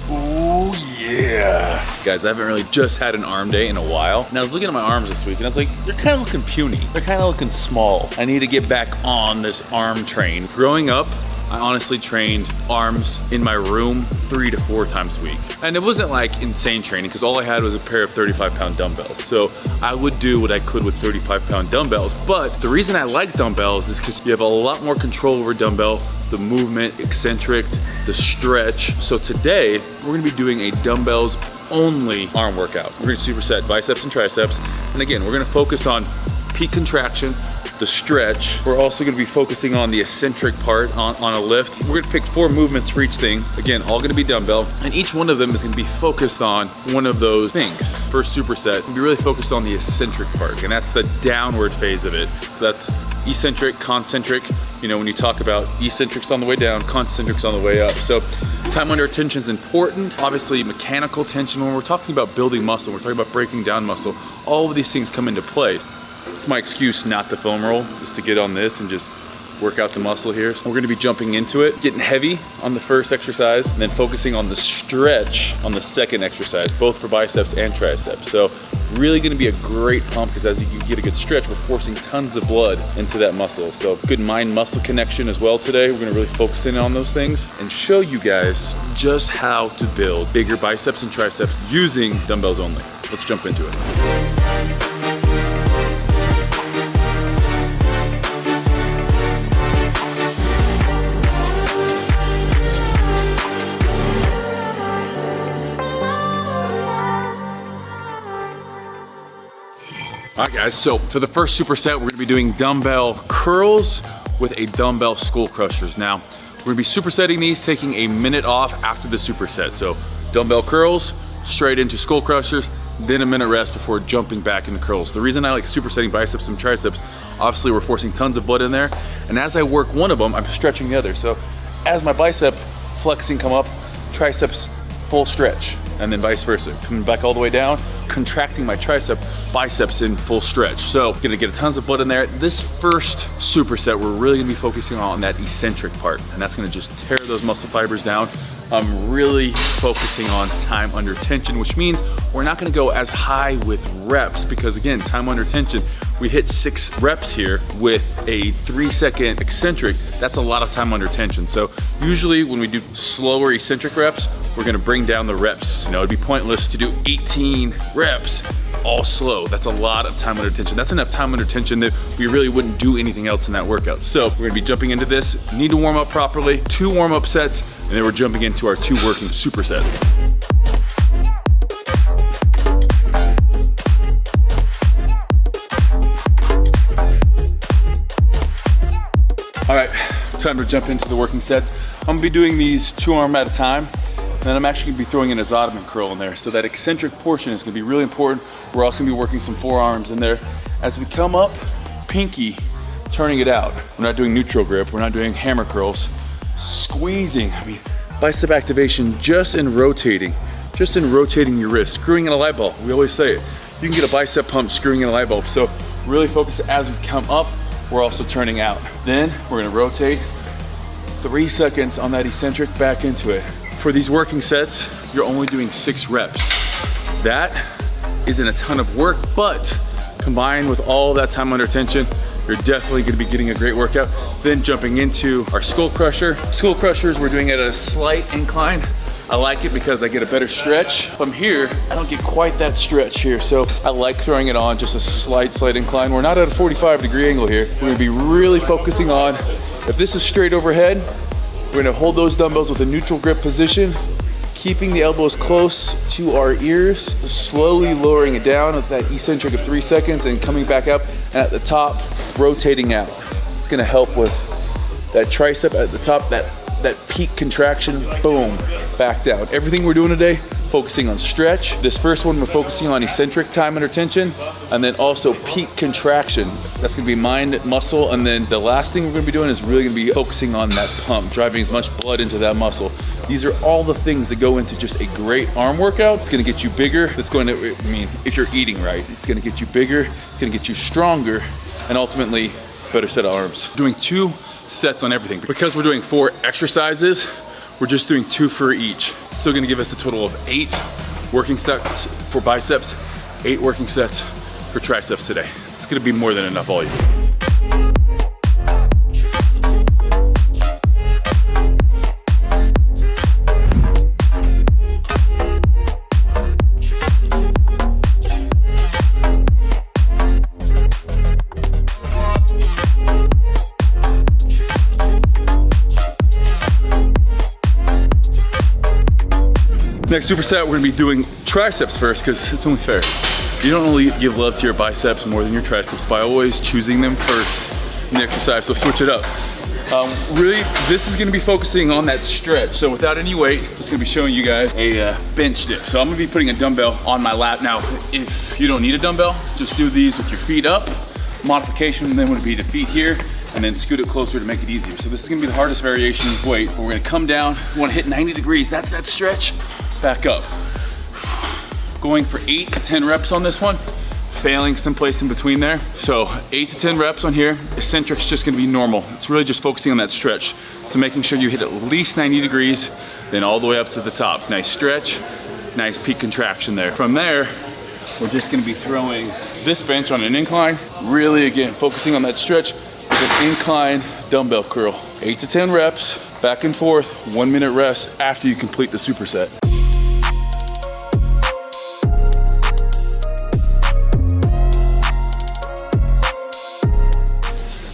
Oh yeah. Guys, I haven't really just had an arm day in a while. And I was looking at my arms this week and I was like, they're kind of looking puny. They're kind of looking small. I need to get back on this arm train. Growing up, I honestly trained arms in my room 3 to 4 times a week. And it wasn't like insane training because all I had was a pair of 35-pound dumbbells. So I would do what I could with 35-pound dumbbells. But the reason I like dumbbells is because you have a lot more control over dumbbell, the movement, eccentric, the stretch. So today, we're gonna be doing a dumbbells only arm workout. We're gonna superset biceps and triceps. And again, we're gonna focus on peak contraction, the stretch. We're also gonna be focusing on the eccentric part on a lift. We're gonna pick 4 movements for each thing. Again, all gonna be dumbbell, and each one of them is gonna be focused on one of those things. First superset, we'll be really focused on the eccentric part, and that's the downward phase of it. So that's eccentric, concentric. You know, when you talk about eccentrics on the way down, concentrics on the way up. So time under tension is important. Obviously, mechanical tension, when we're talking about building muscle, we're talking about breaking down muscle, all of these things come into play. It's my excuse not to foam roll, is to get on this and just work out the muscle here. So we're gonna be jumping into it, getting heavy on the first exercise, and then focusing on the stretch on the second exercise, both for biceps and triceps. So really gonna be a great pump because as you get a good stretch, we're forcing tons of blood into that muscle. So good mind-muscle connection as well today. We're gonna really focus in on those things and show you guys just how to build bigger biceps and triceps using dumbbells only. Let's jump into it. All right guys, so for the first superset, we're gonna be doing dumbbell curls with a dumbbell skull crushers. Now, we're gonna be supersetting these, taking a minute off after the superset. So dumbbell curls, straight into skull crushers, then a minute rest before jumping back into curls. The reason I like supersetting biceps and triceps, obviously we're forcing tons of blood in there, and as I work one of them, I'm stretching the other. So as my bicep flexing come up, triceps full stretch, and then vice versa. Coming back all the way down, contracting my tricep, biceps in full stretch. So gonna get tons of blood in there. This first superset, we're really gonna be focusing on that eccentric part, and that's gonna just tear those muscle fibers down. I'm really focusing on time under tension, which means we're not gonna go as high with reps because again, time under tension, we hit 6 reps here with a 3-second eccentric. That's a lot of time under tension. So usually when we do slower eccentric reps, we're gonna bring down the reps. You know, it'd be pointless to do 18 reps all slow. That's a lot of time under tension. That's enough time under tension that we really wouldn't do anything else in that workout. So we're gonna be jumping into this. Need to warm up properly, 2 warm-up sets, and then we're jumping into our 2 working supersets. All right, time to jump into the working sets. I'm gonna be doing these 2 arm at a time, and then I'm actually gonna be throwing in a Ottoman curl in there. So that eccentric portion is gonna be really important. We're also gonna be working some forearms in there. As we come up, pinky, turning it out. We're not doing neutral grip, we're not doing hammer curls. Squeezing, I mean, bicep activation just in rotating your wrist, screwing in a light bulb. We always say it. You can get a bicep pump screwing in a light bulb. So really focus as we come up, we're also turning out. Then we're gonna rotate 3 seconds on that eccentric back into it. For these working sets, you're only doing 6 reps. That isn't a ton of work, but combined with all that time under tension, you're definitely gonna be getting a great workout. Then jumping into our skull crusher. Skull crushers, we're doing it at a slight incline. I like it because I get a better stretch. From here, I don't get quite that stretch here, so I like throwing it on just a slight incline. We're not at a 45-degree angle here. We're gonna be really focusing on, if this is straight overhead, we're gonna hold those dumbbells with a neutral grip position, keeping the elbows close to our ears, slowly lowering it down with that eccentric of 3 seconds and coming back up, and at the top, rotating out. It's gonna help with that tricep at the top, that peak contraction, boom, back down. Everything we're doing today, focusing on stretch. This first one, we're focusing on eccentric time under tension, and then also peak contraction. That's gonna be mind, muscle, and then the last thing we're gonna be doing is really gonna be focusing on that pump, driving as much blood into that muscle. These are all the things that go into just a great arm workout. It's gonna get you bigger. It's going to, I mean, if you're eating right, it's gonna get you bigger, it's gonna get you stronger, and ultimately, better set of arms. Doing 2 sets on everything. Because we're doing 4 exercises, we're just doing 2 for each. Still gonna give us a total of 8 working sets for biceps, 8 working sets for triceps today. It's gonna be more than enough volume. Next superset, we're gonna be doing triceps first because it's only fair. You don't only give love to your biceps more than your triceps by always choosing them first in the exercise, so switch it up. Really, this is gonna be focusing on that stretch. So without any weight, I'm just gonna be showing you guys a bench dip. So I'm gonna be putting a dumbbell on my lap. Now, if you don't need a dumbbell, just do these with your feet up. Modification then would be the feet here, and then scoot it closer to make it easier. So this is gonna be the hardest variation of weight. We're gonna come down, we wanna hit 90 degrees, that's that stretch. Back up. Going for 8 to 10 reps on this one, failing someplace in between there. So 8 to 10 reps on here. Eccentric's just gonna be normal. It's really just focusing on that stretch. So making sure you hit at least 90 degrees, then all the way up to the top. Nice stretch, nice peak contraction there. From there, we're just gonna be throwing this bench on an incline. Really, again, focusing on that stretch with an incline dumbbell curl. 8 to 10 reps, back and forth, 1 minute rest after you complete the superset.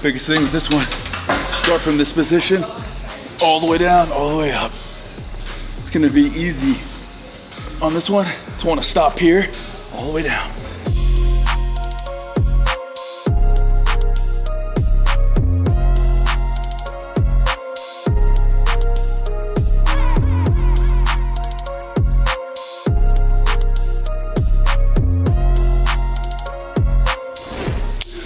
Biggest thing with this one, start from this position, all the way down, all the way up. It's gonna be easy on this one. Just wanna stop here, all the way down.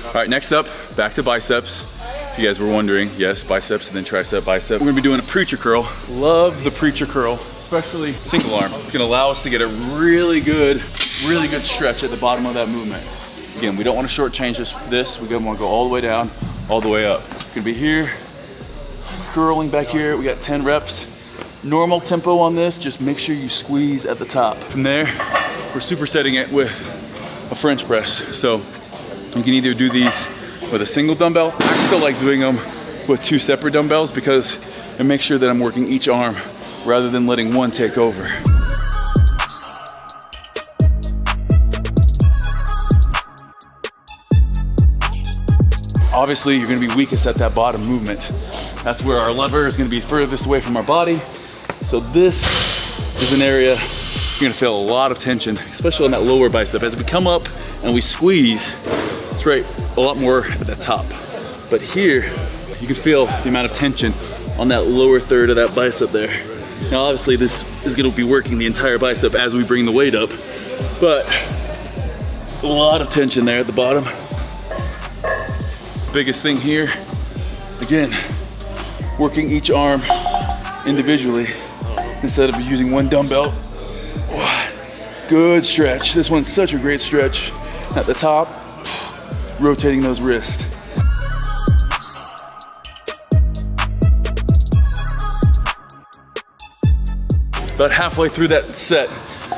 All right, next up, back to biceps. If you guys were wondering, yes, biceps and then tricep, bicep. We're gonna be doing a preacher curl. Love the preacher curl, especially single arm. It's gonna allow us to get a really good stretch at the bottom of that movement. Again, we don't wanna shortchange this. We're gonna wanna go all the way down, all the way up. Gonna be here, curling back here. We got 10 reps. Normal tempo on this, just make sure you squeeze at the top. From there, we're supersetting it with a French press. So you can either do these with a single dumbbell. I still like doing them with 2 separate dumbbells because it makes sure that I'm working each arm rather than letting one take over. Obviously, you're gonna be weakest at that bottom movement. That's where our lever is gonna be furthest away from our body. So this is an area you're gonna feel a lot of tension, especially on that lower bicep. As we come up and we squeeze, it's right a lot more at the top. But here, you can feel the amount of tension on that lower third of that bicep there. Now obviously this is gonna be working the entire bicep as we bring the weight up, but a lot of tension there at the bottom. Biggest thing here, again, working each arm individually instead of using one dumbbell. Good stretch. This one's such a great stretch at the top. Rotating those wrists. About halfway through that set,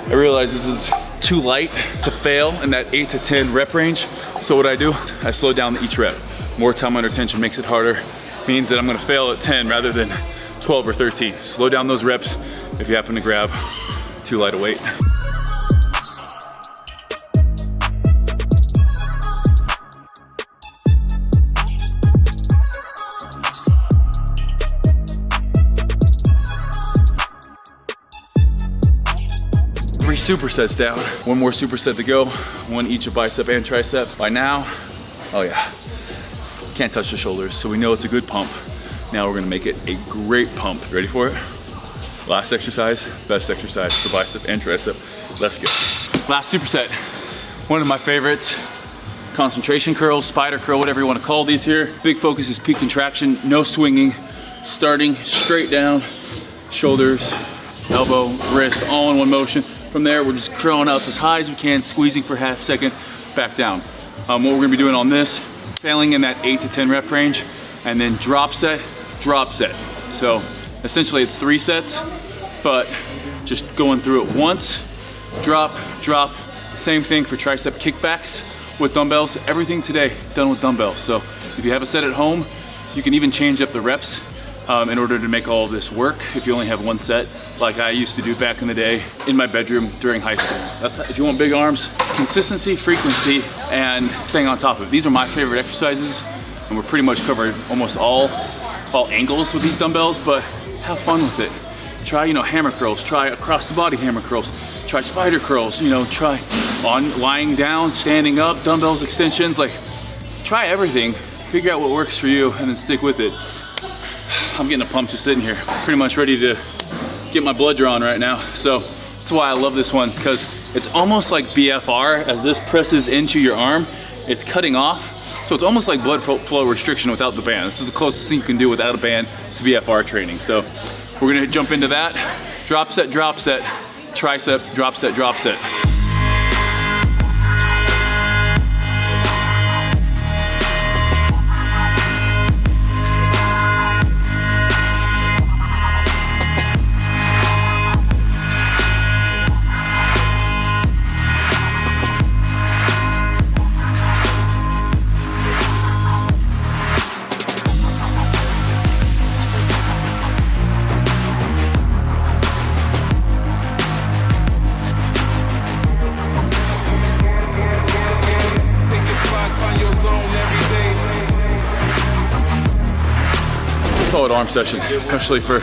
I realized this is too light to fail in that 8 to 10 rep range. So what I do, I slow down each rep. More time under tension makes it harder. Means that I'm gonna fail at 10 rather than 12 or 13. Slow down those reps if you happen to grab too light a weight. Supersets down. 1 more superset to go. 1 each of bicep and tricep. By now, oh yeah, can't touch the shoulders, so we know it's a good pump. Now we're gonna make it a great pump. Ready for it? Last exercise, best exercise for bicep and tricep. Let's go. Last superset, one of my favorites. Concentration curls, spider curl, whatever you wanna call these here. Big focus is peak contraction, no swinging. Starting straight down, shoulders, elbow, wrist, all in one motion. From there, we're just curling up as high as we can, squeezing for half a second, back down. What we're gonna be doing on this, failing in that 8 to 10 rep range, and then drop set, drop set. So Essentially it's 3 sets, but just going through it once, drop, drop. Same thing for tricep kickbacks with dumbbells. Everything today done with dumbbells. So if you have a set at home, you can even change up the reps in order to make all of this work if you only have 1 set, like I used to do back in the day in my bedroom during high school. That's, if you want big arms, consistency, frequency, and staying on top of it. These are my favorite exercises, and we're pretty much covered almost all angles with these dumbbells, but have fun with it. Try, you know, hammer curls, try across the body hammer curls, try spider curls, you know, try on lying down, standing up, dumbbells, extensions, like try everything, figure out what works for you, and then stick with it. I'm getting a pump just sitting here, pretty much ready to get my blood drawn right now. So that's why I love this one, because it's almost like BFR. As this presses into your arm, it's cutting off. So it's almost like blood flow restriction without the band. This is the closest thing you can do without a band to BFR training. So we're gonna jump into that. Drop set, tricep, drop set, drop set. Call it arm session, especially for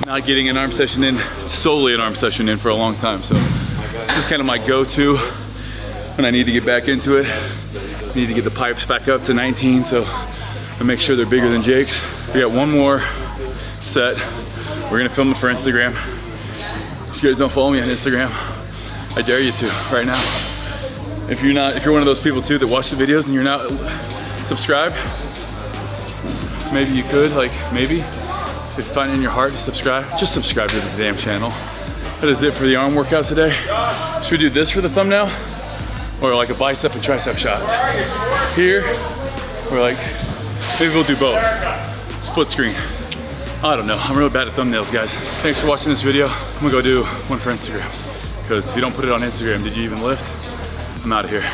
not getting an arm session in, solely an arm session in for a long time. So this is kind of my go-to when I need to get back into it. I need to get the pipes back up to 19, so I make sure they're bigger than Jake's. We got 1 more set. We're gonna film it for Instagram. If you guys don't follow me on Instagram, I dare you to right now. If you're one of those people too that watch the videos and you're not subscribed, maybe you could, like maybe, if you find it in your heart to subscribe, just subscribe to the damn channel. That is it for the arm workout today. Should we do this for the thumbnail? Or like a bicep and tricep shot? Here, or like, maybe we'll do both. Split screen. I don't know, I'm real bad at thumbnails, guys. Thanks for watching this video. I'm gonna go do one for Instagram. Because if you don't put it on Instagram, did you even lift? I'm out of here.